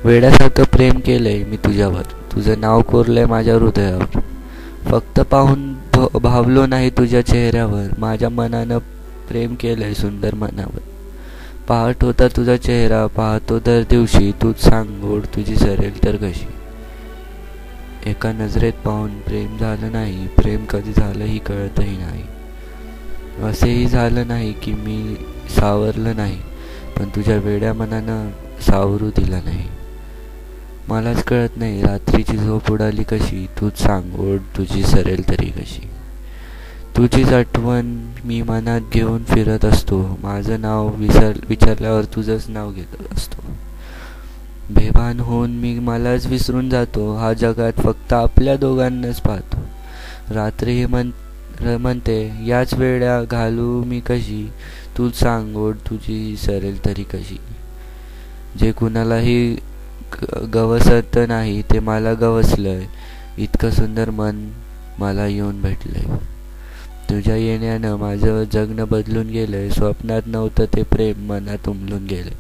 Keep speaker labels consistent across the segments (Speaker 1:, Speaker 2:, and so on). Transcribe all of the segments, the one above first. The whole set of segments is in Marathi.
Speaker 1: वेड्यासारखं प्रेम केलंय मी तुझ्यावर, तुझं नाव कोरलंय माझ्या हृदयावर. फक्त पाहून भावलो नाही तुझ्या चेहऱ्यावर, माझ्या मनानं प्रेम केलंय सुंदर मनावर. पहाट होता तुझा चेहरा पाहतो दर दिवशी, तूच सांग गोड तुझी सरेल तर कशी. एका नजरेत पाहून प्रेम झालं नाही, प्रेम कधी झालं ही कळतही नाही. असेही झालं नाही की मी सावरलं नाही, पण तुझ्या वेड्या मनानं सावरू दिलं नाही. मलाच कळत नाही रात्रीची झोप उडाली कशी, तूच सांग गोड तुझी सरेल तरी कशी. तुझीच आठवण मी मनात घेऊन फिरत असतो, माझं नाव विचारल्यावर तुझंच नाव घेत असतो. बेभान होऊन मी मलाच विसरून जातो, हा जगात फक्त आपल्या दोघांनाच पाहतो. रात्री ही म्हणते याच वेळा घालू मी कशी, तूच सांग गोड तुझी सरेल तरी कशी. जे कुणालाही गवसत नाही ते मला गवसलंय, इतकं सुंदर मन मला येऊन भेटलंय. तुझ्या येण्यानं माझं जगणं बदलून गेलंय, स्वप्नात नव्हतं ते प्रेम मनात उमलून गेलंय.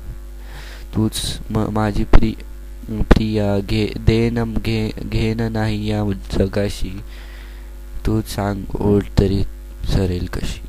Speaker 1: तूच माझी प्रिया घेणं नाही या जगाशी, तूच सांग ओढ तरी सरेल कशी.